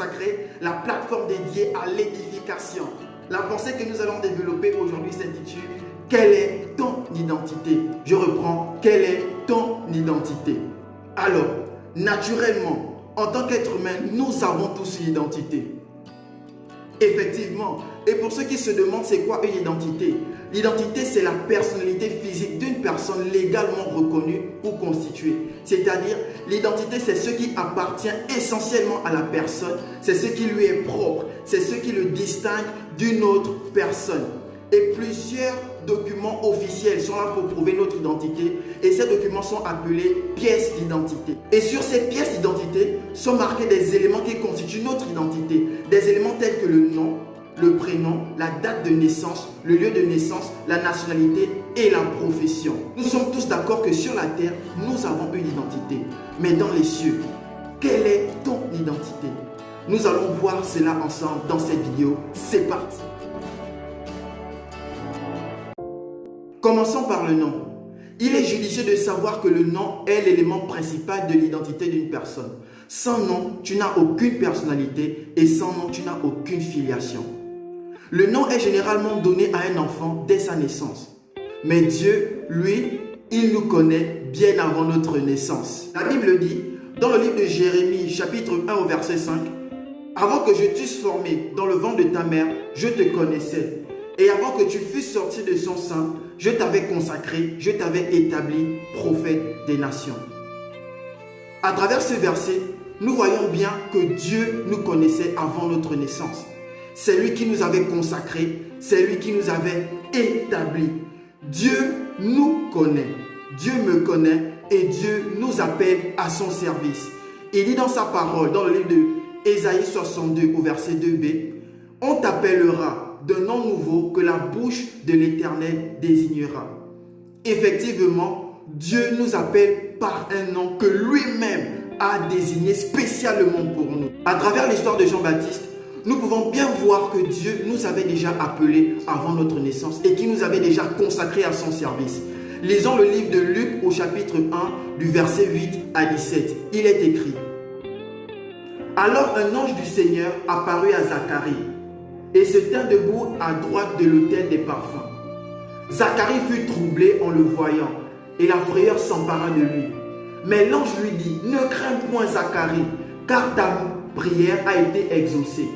consacré, la plateforme dédiée à l'édification. La pensée que nous allons développer aujourd'hui s'intitule « Quelle est ton identité ?» Je reprends « Quelle est ton identité ?» Alors, naturellement, en tant qu'être humain, nous avons tous une identité. Effectivement, et pour ceux qui se demandent c'est quoi une identité, l'identité c'est la personnalité physique d'une personne légalement reconnue ou constituée. C'est-à-dire, l'identité c'est ce qui appartient essentiellement à la personne, c'est ce qui lui est propre, c'est ce qui le distingue d'une autre personne. Et plusieurs documents officiels sont là pour prouver notre identité et ces documents sont appelés pièces d'identité. Et sur ces pièces d'identité sont marqués des éléments qui constituent notre identité, des éléments tels que le nom, le prénom, la date de naissance, le lieu de naissance, la nationalité et la profession. Nous sommes tous d'accord que sur la terre, nous avons une identité. Mais dans les cieux, quelle est ton identité? Nous allons voir cela ensemble dans cette vidéo. C'est parti! Commençons par le nom. Il est judicieux de savoir que le nom est l'élément principal de l'identité d'une personne. Sans nom, tu n'as aucune personnalité et sans nom, tu n'as aucune filiation. Le nom est généralement donné à un enfant dès sa naissance. Mais Dieu, lui, il nous connaît bien avant notre naissance. La Bible dit, dans le livre de Jérémie, chapitre 1 au verset 5, « Avant que je t'eusse formé dans le ventre de ta mère, je te connaissais. Et avant que tu fusses sorti de son sein, je t'avais consacré, je t'avais établi prophète des nations. » À travers ce verset, nous voyons bien que Dieu nous connaissait avant notre naissance. C'est lui qui nous avait consacrés, c'est lui qui nous avait établis. Dieu nous connaît, Dieu me connaît et Dieu nous appelle à son service. Il dit dans sa parole, dans le livre de Ésaïe 62 au verset 2b, « On t'appellera d'un nom nouveau que la bouche de l'Éternel désignera. » Effectivement, Dieu nous appelle par un nom que lui-même a désigné spécialement pour nous. À travers l'histoire de Jean-Baptiste, nous pouvons bien voir que Dieu nous avait déjà appelés avant notre naissance et qui nous avait déjà consacrés à son service. Lisons le livre de Luc au chapitre 1 du verset 8 à 17. Il est écrit: « Alors un ange du Seigneur apparut à Zacharie et se tint debout à droite de l'autel des parfums. Zacharie fut troublé en le voyant, et la frayeur s'empara de lui. Mais l'ange lui dit: « Ne crains point, Zacharie, car ta prière a été exaucée.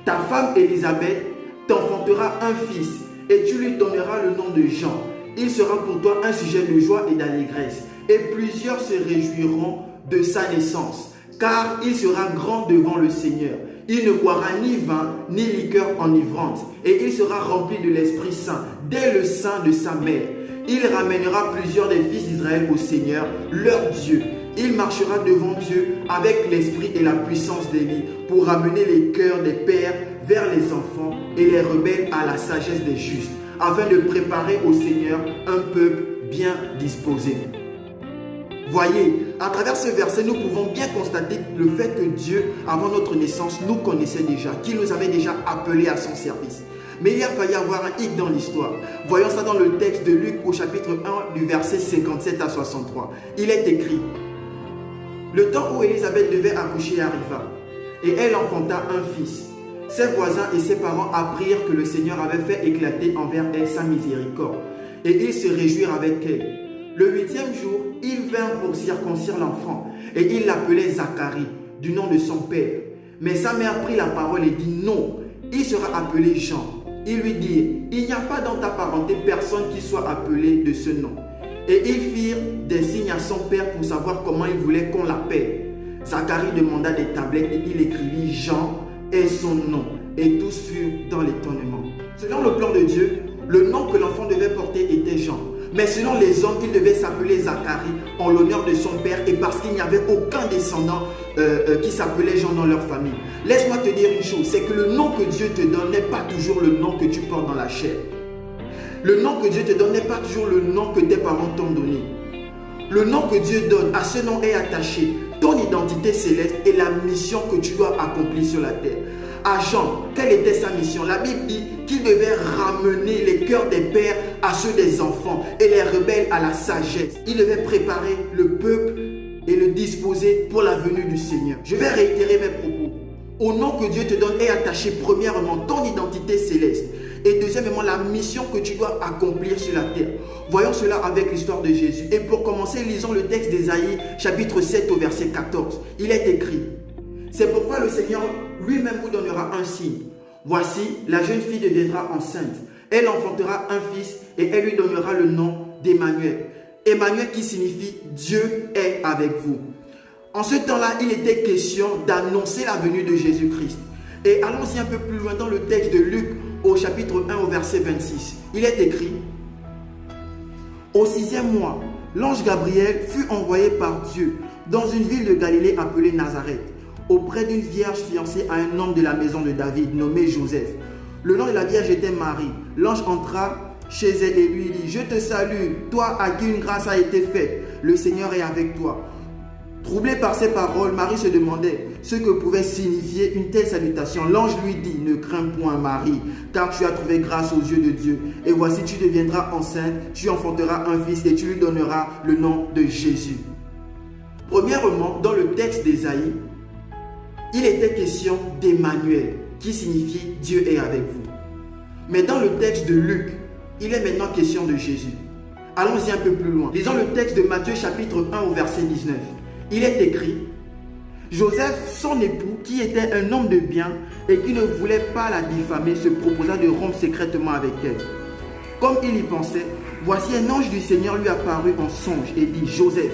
Ta femme Élisabeth t'enfantera un fils, et tu lui donneras le nom de Jean. Il sera pour toi un sujet de joie et d'allégresse, et plusieurs se réjouiront de sa naissance, car il sera grand devant le Seigneur. Il ne boira ni vin, ni liqueur enivrante, et il sera rempli de l'Esprit Saint dès le sein de sa mère. Il ramènera plusieurs des fils d'Israël au Seigneur, leur Dieu. Il marchera devant Dieu avec l'esprit et la puissance d'Élie pour ramener les cœurs des pères vers les enfants et les rebelles à la sagesse des justes, afin de préparer au Seigneur un peuple bien disposé. » Voyez, à travers ce verset, nous pouvons bien constater le fait que Dieu, avant notre naissance, nous connaissait déjà, qu'il nous avait déjà appelés à son service. Mais il a failli avoir un hic dans l'histoire. Voyons ça dans le texte de Luc au chapitre 1 du verset 57 à 63. Il est écrit: « Le temps où Élisabeth devait accoucher arriva, et elle enfanta un fils. Ses voisins et ses parents apprirent que le Seigneur avait fait éclater envers elle sa miséricorde, et ils se réjouirent avec elle. Le 8e jour, ils vinrent pour circoncire l'enfant, et ils l'appelaient Zacharie, du nom de son père. Mais sa mère prit la parole et dit: « Non, il sera appelé Jean. » Ils lui dirent: « Il n'y a pas dans ta parenté personne qui soit appelé de ce nom. » Et ils firent des signes à son père pour savoir comment il voulait qu'on l'appelle. Zacharie demanda des tablettes et il écrivit: « Jean est son nom. » Et tous furent dans l'étonnement. Selon le plan de Dieu, le nom que l'enfant devait porter était Jean. Mais selon les hommes, il devait s'appeler Zacharie en l'honneur de son père et parce qu'il n'y avait aucun descendant qui s'appelait Jean dans leur famille. Laisse-moi te dire une chose, c'est que le nom que Dieu te donne n'est pas toujours le nom que tu portes dans la chair. Le nom que Dieu te donne n'est pas toujours le nom que tes parents t'ont donné. Le nom que Dieu donne, à ce nom est attaché ton identité céleste et la mission que tu dois accomplir sur la terre. À Jean, quelle était sa mission? La Bible dit qu'il devait ramener les cœurs des pères à ceux des enfants et les rebelles à la sagesse. Il devait préparer le peuple et le disposer pour la venue du Seigneur. Je vais réitérer mes propos. au nom que Dieu te donne est attaché premièrement ton identité céleste et deuxièmement la mission que tu dois accomplir sur la terre. Voyons cela avec l'histoire de Jésus. Et pour commencer, lisons le texte d'Ésaïe chapitre 7 au verset 14. Il est écrit: c'est pourquoi le Seigneur lui-même vous donnera un signe. Voici, la jeune fille deviendra enceinte. Elle enfantera un fils et elle lui donnera le nom d'Emmanuel. Emmanuel qui signifie Dieu est avec vous. En ce temps-là, il était question d'annoncer la venue de Jésus-Christ. Et allons-y un peu plus loin dans le texte de Luc au chapitre 1 au verset 26. Il est écrit: au 6e mois, l'ange Gabriel fut envoyé par Dieu dans une ville de Galilée appelée Nazareth, auprès d'une vierge fiancée à un homme de la maison de David nommé Joseph. Le nom de la vierge était Marie. L'ange entra chez elle et lui dit: je te salue, toi à qui une grâce a été faite. Le Seigneur est avec toi. Troublée par ces paroles, Marie se demandait ce que pouvait signifier une telle salutation. L'ange lui dit: ne crains point Marie, car tu as trouvé grâce aux yeux de Dieu. Et voici, tu deviendras enceinte, tu enfanteras un fils et tu lui donneras le nom de Jésus. Premièrement, dans le texte d'Ésaïe, il était question d'Emmanuel, qui signifie Dieu est avec vous. Mais dans le texte de Luc, il est maintenant question de Jésus. Allons-y un peu plus loin. Lisons le texte de Matthieu chapitre 1 au verset 19. Il est écrit: Joseph, son époux, qui était un homme de bien et qui ne voulait pas la diffamer, se proposa de rompre secrètement avec elle. Comme il y pensait, voici un ange du Seigneur lui apparut en songe et dit: Joseph,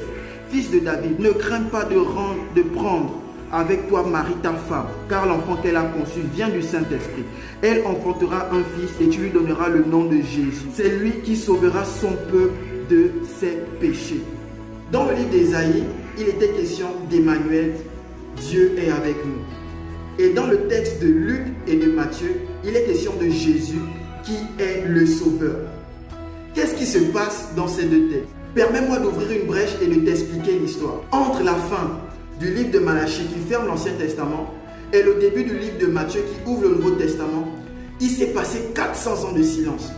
fils de David, ne crains pas de prendre avec toi Marie ta femme, car l'enfant qu'elle a conçu vient du Saint-Esprit. Elle enfantera un fils et tu lui donneras le nom de Jésus. C'est lui qui sauvera son peuple de ses péchés. Dans le livre d'Ésaïe, il était question d'Emmanuel, Dieu est avec nous. Et dans le texte de Luc et de Matthieu, il est question de Jésus qui est le Sauveur. Qu'est-ce qui se passe dans ces deux textes? Permets-moi d'ouvrir une brèche et de t'expliquer l'histoire. Entre la fin du livre de Malachie qui ferme l'Ancien Testament et le début du livre de Matthieu qui ouvre le Nouveau Testament, il s'est passé 400 ans de silence.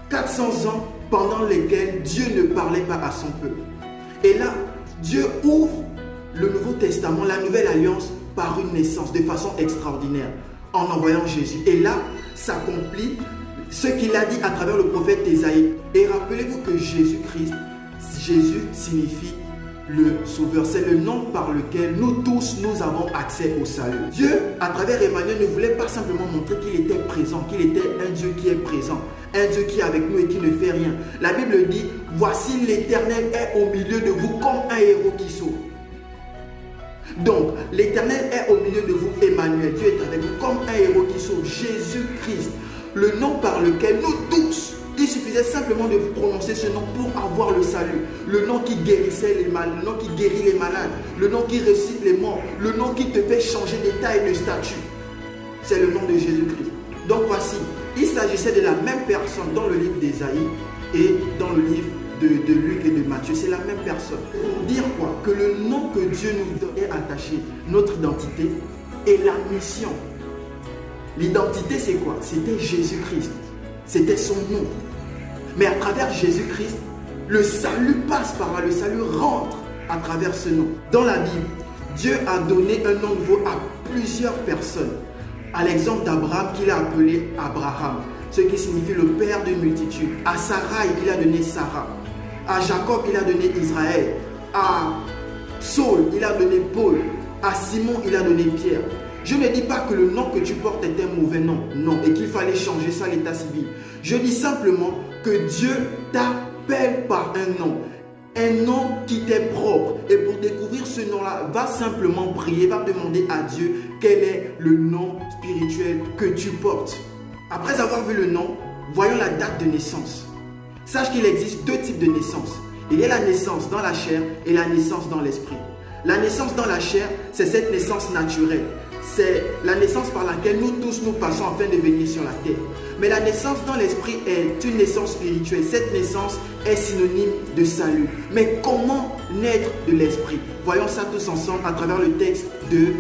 400 ans pendant lesquels Dieu ne parlait pas à son peuple. Et là, Dieu ouvre le Nouveau Testament, la Nouvelle Alliance, par une naissance de façon extraordinaire, en envoyant Jésus. Et là, s'accomplit ce qu'il a dit à travers le prophète Ésaïe. Et rappelez-vous que Jésus-Christ, Jésus signifie le Sauveur. C'est le nom par lequel nous tous, nous avons accès au salut. Dieu, à travers Emmanuel, ne voulait pas simplement montrer qu'il était présent, qu'il était un Dieu qui est présent, un Dieu qui est avec nous et qui ne fait rien. La Bible dit: voici l'Éternel est au milieu de vous comme un héros qui sauve. Donc, l'Éternel est au milieu de vous, Emmanuel. Dieu est avec vous comme un héros qui sauve. Jésus-Christ, le nom par lequel nous tous, il suffisait simplement de prononcer ce nom pour avoir le salut. Le nom qui guérissait les malades, le nom qui guérit les malades, le nom qui ressuscite les morts, le nom qui te fait changer d'état et de statut. C'est le nom de Jésus-Christ. Donc voici, il s'agissait de la même personne dans le livre d'Ésaïe et dans le livre de Luc et de Matthieu. C'est la même personne. Pour dire quoi? Que le nom que Dieu nous donne est attaché, notre identité et la mission. L'identité, c'est quoi? C'était Jésus-Christ. C'était son nom. Mais à travers Jésus-Christ, le salut passe par là, le salut rentre à travers ce nom. Dans la Bible, Dieu a donné un nom nouveau à plusieurs personnes. À l'exemple d'Abraham qu'il a appelé Abraham, ce qui signifie le père de multitudes. À Sarai, il a donné Sarah. À Jacob, il a donné Israël. À Saul, il a donné Paul. À Simon, il a donné Pierre. Je ne dis pas que le nom que tu portes est un mauvais nom, non, et qu'il fallait changer ça à l'état civil. Je dis simplement que Dieu t'appelle par un nom qui t'est propre. Et pour découvrir ce nom-là, va simplement prier, va demander à Dieu quel est le nom spirituel que tu portes. Après avoir vu le nom, voyons la date de naissance. Sache qu'il existe deux types de naissance. Il y a la naissance dans la chair et la naissance dans l'esprit. La naissance dans la chair, c'est cette naissance naturelle. C'est la naissance par laquelle nous tous nous passons afin de venir sur la terre. Mais la naissance dans l'esprit est une naissance spirituelle. Cette naissance est synonyme de salut. Mais comment naître de l'esprit? Voyons ça tous ensemble à travers le texte de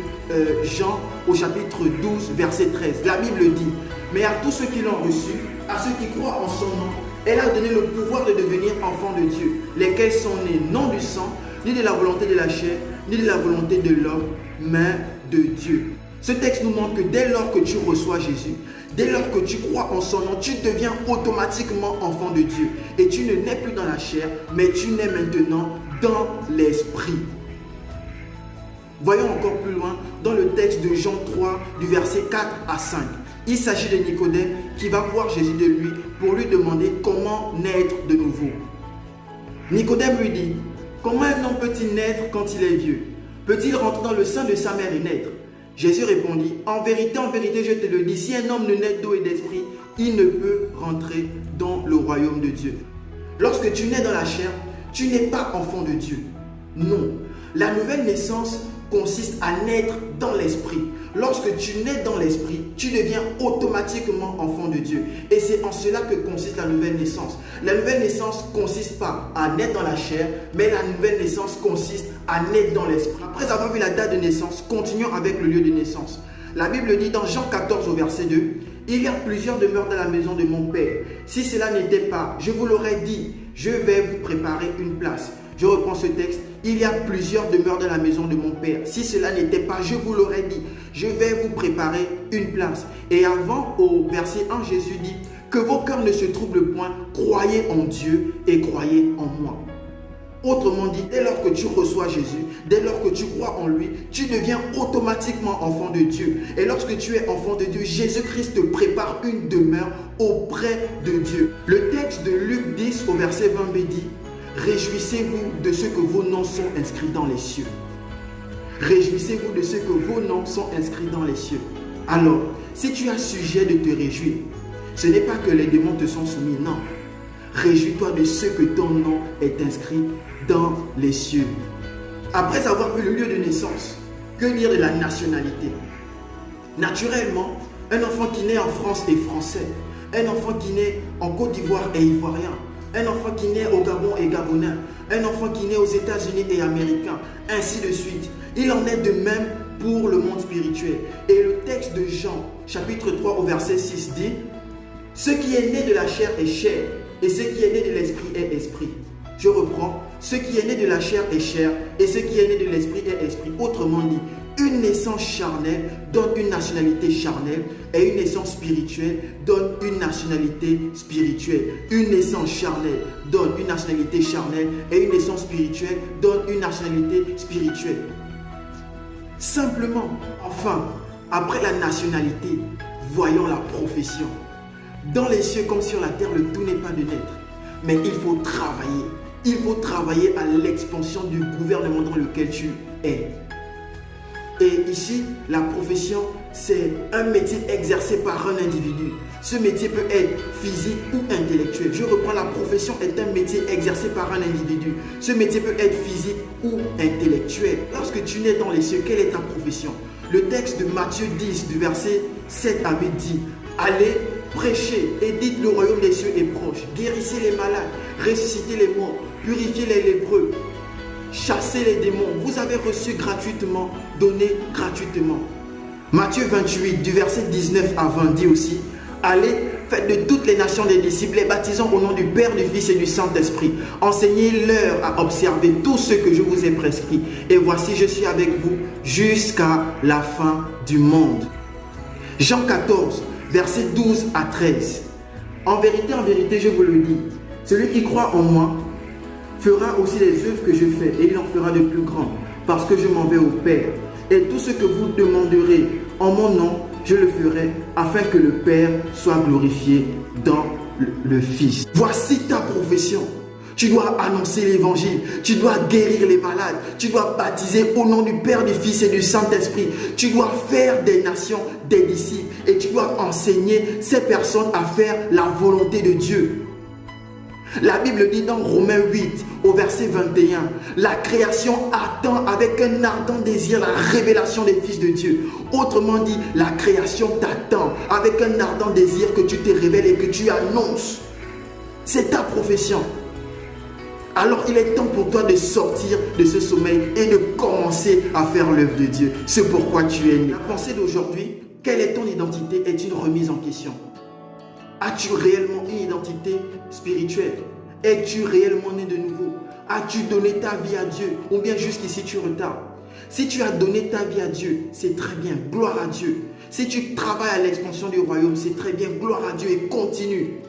Jean au chapitre 12, verset 13. La Bible dit: mais à tous ceux qui l'ont reçu, à ceux qui croient en son nom, elle a donné le pouvoir de devenir enfants de Dieu, lesquels sont nés non du sang, ni de la volonté de la chair, ni de la volonté de l'homme, mais de Dieu. Ce texte nous montre que dès lors que tu reçois Jésus, dès lors que tu crois en son nom, tu deviens automatiquement enfant de Dieu. Et tu ne nais plus dans la chair, mais tu nais maintenant dans l'esprit. Voyons encore plus loin dans le texte de Jean 3, du verset 4 à 5. Il s'agit de Nicodème qui va voir Jésus de lui pour lui demander comment naître de nouveau. Nicodème lui dit, comment un homme peut-il naître quand il est vieux? Peut-il rentrer dans le sein de sa mère et naître? Jésus répondit, en vérité, je te le dis, si un homme ne naît d'eau et d'esprit, il ne peut rentrer dans le royaume de Dieu. Lorsque tu nais dans la chair, tu n'es pas enfant de Dieu. Non, la nouvelle naissance consiste à naître dans l'esprit. Lorsque tu nais dans l'esprit, tu deviens automatiquement enfant de Dieu. Et c'est en cela que consiste la nouvelle naissance. La nouvelle naissance ne consiste pas à naître dans la chair, mais la nouvelle naissance consiste à naître dans l'esprit. Après avoir vu la date de naissance, continuons avec le lieu de naissance. La Bible dit dans Jean 14 au verset 2, « Il y a plusieurs demeures dans la maison de mon Père. Si cela n'était pas, je vous l'aurais dit, je vais vous préparer une place. » Je reprends ce texte. Il y a plusieurs demeures dans la maison de mon Père. Si cela n'était pas, je vous l'aurais dit. Je vais vous préparer une place. Et avant, au verset 1, Jésus dit que vos cœurs ne se troublent point. Croyez en Dieu et croyez en moi. Autrement dit, dès lors que tu reçois Jésus, dès lors que tu crois en lui, tu deviens automatiquement enfant de Dieu. Et lorsque tu es enfant de Dieu, Jésus-Christ te prépare une demeure auprès de Dieu. Le texte de Luc 10 au verset 20b dit, réjouissez-vous de ce que vos noms sont inscrits dans les cieux. Réjouissez-vous de ce que vos noms sont inscrits dans les cieux. Alors, si tu as sujet de te réjouir, ce n'est pas que les démons te sont soumis, non. Réjouis-toi de ce que ton nom est inscrit dans les cieux. Après avoir vu le lieu de naissance, que dire de la nationalité? Naturellement, un enfant qui naît en France est français. Un enfant qui naît en Côte d'Ivoire est ivoirien. Un enfant qui naît au Gabon est gabonais. Un enfant qui naît aux États-Unis est américain. Ainsi de suite. Il en est de même pour le monde spirituel. Et le texte de Jean, chapitre 3 au verset 6 dit, « Ce qui est né de la chair est chair, et ce qui est né de l'esprit est esprit. » Je reprends, « Ce qui est né de la chair est chair, et ce qui est né de l'esprit est esprit. » Autrement dit, une naissance charnelle donne une nationalité charnelle et une naissance spirituelle donne une nationalité spirituelle. Une naissance charnelle donne une nationalité charnelle et une naissance spirituelle donne une nationalité spirituelle. Simplement, enfin, après la nationalité, voyons la profession. Dans les cieux comme sur la terre, le tout n'est pas de naître, mais il faut travailler. Il faut travailler à l'expansion du gouvernement dans lequel tu es. Et ici, la profession, c'est un métier exercé par un individu. Ce métier peut être physique ou intellectuel. Je reprends, la profession est un métier exercé par un individu. Ce métier peut être physique ou intellectuel. Lorsque tu nais dans les cieux, quelle est ta profession? Le texte de Matthieu 10, du verset 7 à 8 dit, « Allez, prêchez et dites le royaume des cieux est proche. Guérissez les malades, ressuscitez les morts, purifiez les lépreux. Chassez les démons, vous avez reçu gratuitement, donnez gratuitement. » Matthieu 28, du verset 19 à 20 dit aussi, « Allez, faites de toutes les nations des disciples, les baptisant au nom du Père, du Fils et du Saint-Esprit. Enseignez-leur à observer tout ce que je vous ai prescrit. Et voici, je suis avec vous jusqu'à la fin du monde. » Jean 14, verset 12 à 13. « En vérité, je vous le dis, celui qui croit en moi, fera aussi les œuvres que je fais, et il en fera de plus grandes, parce que je m'en vais au Père. Et tout ce que vous demanderez en mon nom, je le ferai, afin que le Père soit glorifié dans le Fils. » Voici ta profession. Tu dois annoncer l'évangile, tu dois guérir les malades, tu dois baptiser au nom du Père, du Fils et du Saint-Esprit. Tu dois faire des nations des disciples et tu dois enseigner ces personnes à faire la volonté de Dieu. La Bible dit dans Romains 8, au verset 21, « La création attend avec un ardent désir la révélation des fils de Dieu. » Autrement dit, la création t'attend avec un ardent désir que tu te révèles et que tu annonces. C'est ta profession. Alors il est temps pour toi de sortir de ce sommeil et de commencer à faire l'œuvre de Dieu. C'est pourquoi tu es né. La pensée d'aujourd'hui, quelle est ton identité, est une remise en question. As-tu réellement une identité spirituelle? Es-tu réellement né de nouveau? As-tu donné ta vie à Dieu? Ou bien jusqu'ici tu retardes? Si tu as donné ta vie à Dieu, c'est très bien, gloire à Dieu. Si tu travailles à l'expansion du royaume, c'est très bien, gloire à Dieu et continue.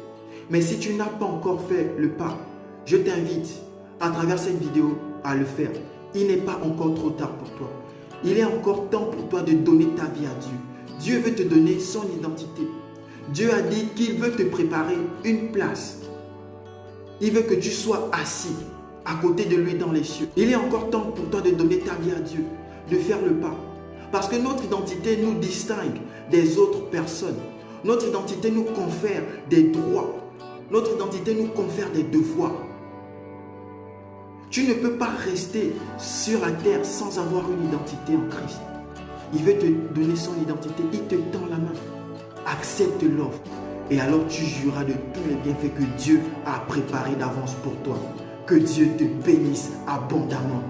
Mais si tu n'as pas encore fait le pas, je t'invite à travers cette vidéo à le faire. Il n'est pas encore trop tard pour toi. Il est encore temps pour toi de donner ta vie à Dieu. Dieu veut te donner son identité. Dieu a dit qu'il veut te préparer une place. Il veut que tu sois assis à côté de lui dans les cieux. Il est encore temps pour toi de donner ta vie à Dieu, de faire le pas. Parce que notre identité nous distingue des autres personnes. Notre identité nous confère des droits. Notre identité nous confère des devoirs. Tu ne peux pas rester sur la terre sans avoir une identité en Christ. Il veut te donner son identité, il te tend la main. Accepte l'offre et alors tu jureras de tous les bienfaits que Dieu a préparés d'avance pour toi. Que Dieu te bénisse abondamment.